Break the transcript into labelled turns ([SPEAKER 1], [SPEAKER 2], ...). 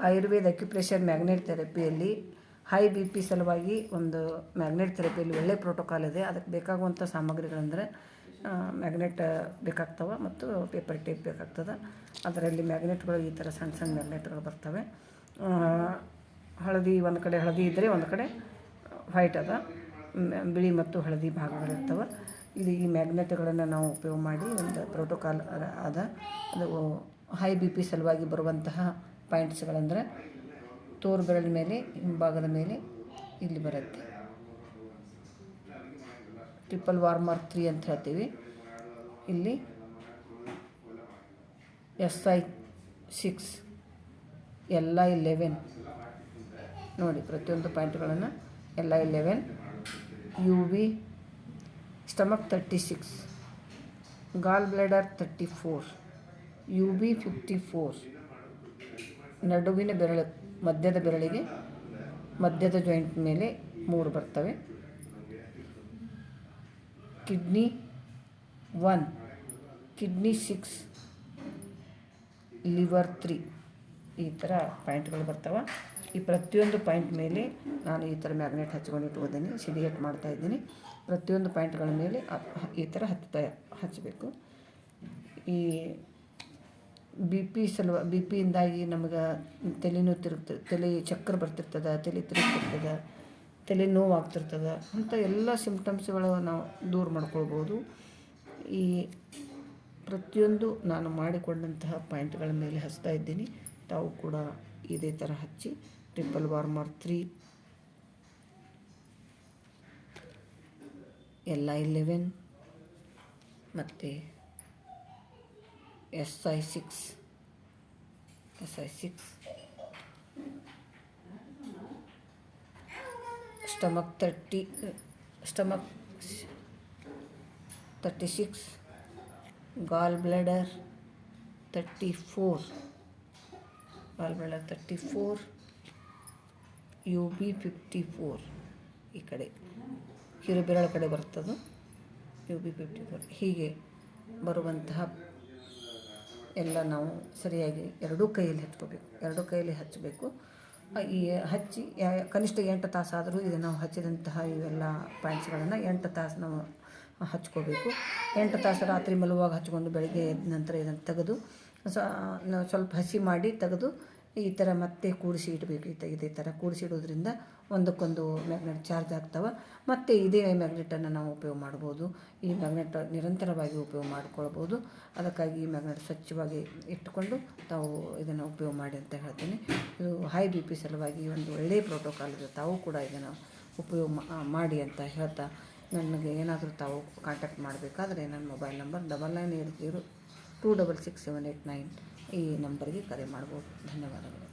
[SPEAKER 1] Ayurveda acupressure magnet ಥೆರಪಿಯಲ್ಲಿ high B P ಸಲುವಾಗಿ ಒಂದು ಮ್ಯಾಗ್ನೆಟ್ ಥೆರಪಿಯಲ್ಲಿ ಒಳ್ಳೆಯ ಪ್ರೋಟೋಕಾಲ್ ಇದೆ. ಅದಕ್ಕೆ ಬೇಕಾಗುವಂಥ ಸಾಮಗ್ರಿಗಳಂದರೆ ಮ್ಯಾಗ್ನೆಟ್ ಬೇಕಾಗ್ತವೆ ಮತ್ತು ಪೇಪರ್ ಟೇಪ್ ಬೇಕಾಗ್ತದೆ. ಅದರಲ್ಲಿ ಮ್ಯಾಗ್ನೆಟ್ಗಳು ಈ ಥರ ಸಣ್ಣ ಸಣ್ಣ ಮ್ಯಾಗ್ನೆಟ್ಗಳು ಬರ್ತವೆ. ಹಳದಿ ಒಂದು ಕಡೆ ಹಳದಿ ಇದ್ದರೆ ಒಂದು ಕಡೆ ವೈಟ್ ಅದ, ಬಿಳಿ ಮತ್ತು ಹಳದಿ ಭಾಗಗಳಿರ್ತವೆ. ಇಲ್ಲಿ ಈ ಮ್ಯಾಗ್ನೆಟ್ಗಳನ್ನು ನಾವು ಉಪಯೋಗ ಮಾಡಿ ಒಂದು ಪ್ರೋಟೋಕಾಲ್ ಅದ. ಅದು ಹೈ ಬಿ ಪಿ ಸಲುವಾಗಿ ಬರುವಂತಹ ಪಾಯಿಂಟ್ಸ್ಗಳಂದರೆ ತೋರು ಬೆರಳಿನ ಮೇಲೆ, ಹಿಂಭಾಗದ ಮೇಲೆ ಇಲ್ಲಿ ಬರುತ್ತೆ ಟ್ರಿಪಲ್ ವಾರ್ಮರ್ 3 ಅಂತ ಹೇಳ್ತೀವಿ. ಇಲ್ಲಿ SI6, LI11 ನೋಡಿ ಪ್ರತಿಯೊಂದು ಪಾಯಿಂಟ್ಗಳನ್ನು LI11, UV ಸ್ಟಮಕ್ 36, ಗಾಲ್ ಬ್ಲಾಡರ್ 34, UB 54, ನಡುವಿನ ಬೆರಳು ಮಧ್ಯದ ಬೆರಳಿಗೆ ಮಧ್ಯದ ಜಾಯಿಂಟ್ ಮೇಲೆ 3 ಬರ್ತವೆ. ಕಿಡ್ನಿ 1, ಕಿಡ್ನಿ 6, ಲಿವರ್ 3 ಈ ಥರ ಪಾಯಿಂಟ್ಗಳು ಬರ್ತವೆ. ಈ ಪ್ರತಿಯೊಂದು ಪಾಯಿಂಟ್ ಮೇಲೆ ನಾನು ಈ ಥರ ಮ್ಯಾಗ್ನೆಟ್ ಹಚ್ಕೊಂಡು ಇಟ್ಕೋತೀನಿ, ಸಿಡಿಯೇಟ್ ಮಾಡ್ತಾಯಿದ್ದೀನಿ. ಪ್ರತಿಯೊಂದು ಪಾಯಿಂಟ್ಗಳ ಮೇಲೆ ಈ ಥರ ಹಚ್ಚಬೇಕು. ಈ ಬಿ ಪಿಯಿಂದಾಗಿ ನಮಗೆ ತಲೆನೋವು ತಲೆ ಚಕ್ಕರ್ ಬರ್ತಿರ್ತದೆ, ತಲೆ ತಿರುಗ್ತಿರ್ತದೆ, ತಲೆ ನೋವು ಆಗ್ತಿರ್ತದೆ. ಅಂಥ ಎಲ್ಲ ಸಿಂಪ್ಟಮ್ಸ್ಗಳು ನಾವು ದೂರ ಮಾಡ್ಕೊಳ್ಬೋದು. ಈ ಪ್ರತಿಯೊಂದು ನಾನು ಮಾಡಿಕೊಂಡಂತಹ ಪಾಯಿಂಟ್ಗಳ ಮೇಲೆ ಹಚ್ತಾ ಇದ್ದೀನಿ. ತಾವು ಕೂಡ ಇದೇ ಥರ ಹಚ್ಚಿ ಟ್ರಿಪಲ್ ವಾರ್ಮರ್ 3, LI11 ಮತ್ತು SI6, ಸ್ಟಮಕ್ 36, ಗಾಲ್ ಬ್ಲಾಡರ್ 34, UB 54 ಈ ಕಡೆ ಕಿರುಬೆರಳ ಕಡೆ ಬರ್ತದೆ, UB 54. ಹೀಗೆ ಬರುವಂತಹ ಎಲ್ಲ ನಾವು ಸರಿಯಾಗಿ ಎರಡೂ ಕೈಯಲ್ಲಿ ಹಚ್ಚಬೇಕು. ಈ ಹಚ್ಚಿ ಕನಿಷ್ಠ 8 ತಾಸಾದರೂ ಇದು ನಾವು ಹಚ್ಚಿದಂತಹ ಇವೆಲ್ಲ ಪಾಯಿಂಟ್ಸ್ಗಳನ್ನು 8 ತಾಸು ನಾವು ಹಚ್ಕೋಬೇಕು. 8 ತಾಸು ರಾತ್ರಿ ಮಲಗುವಾಗ ಹಚ್ಕೊಂಡು ಬೆಳಗ್ಗೆ ಎದ್ದ ನಂತರ ಇದನ್ನು ತೆಗೆದು ಸ್ವಲ್ಪ ಹಸಿ ಮಾಡಿ ತೆಗೆದು ಈ ಥರ ಮತ್ತೆ ಕೂಡಿಸಿ ಇಡಬೇಕು. ಇದೇ ಥರ ಕೂಡಿಸಿ ಇಡೋದ್ರಿಂದ ಒಂದಕ್ಕೊಂದು ಮ್ಯಾಗ್ನೆಟ್ ಚಾರ್ಜ್ ಆಗ್ತವೆ. ಮತ್ತು ಇದೇ ಮ್ಯಾಗ್ನೆಟನ್ನು ನಾವು ಉಪಯೋಗ ಮಾಡ್ಬೋದು. ಈ ಮ್ಯಾಗ್ನೆಟ್ ನಿರಂತರವಾಗಿ ಉಪಯೋಗ ಮಾಡ್ಕೊಳ್ಬೋದು. ಅದಕ್ಕಾಗಿ ಈ ಮ್ಯಾಗ್ನೆಟ್ ಸ್ವಚ್ಛವಾಗಿ ಇಟ್ಟುಕೊಂಡು ತಾವು ಇದನ್ನು ಉಪಯೋಗ ಮಾಡಿ ಅಂತ ಹೇಳ್ತೀನಿ. ಇದು ಹೈ ಬಿ ಪಿ ಸಲುವಾಗಿ ಒಂದು ಒಳ್ಳೆಯ ಪ್ರೋಟೋಕಾಲ್ ಇದೆ. ತಾವು ಕೂಡ ಇದನ್ನು ಉಪಯೋಗ ಮಾಡಿ ಅಂತ ಹೇಳ್ತಾ, ನನಗೆ ಏನಾದರೂ ತಾವು ಕಾಂಟ್ಯಾಕ್ಟ್ ಮಾಡಬೇಕಾದ್ರೆ ನನ್ನ ಮೊಬೈಲ್ ನಂಬರ್ 9980266789 ಈ ನಂಬರ್ಗೆ ಕರೆ ಮಾಡ್ಬೋದು. ಧನ್ಯವಾದಗಳು.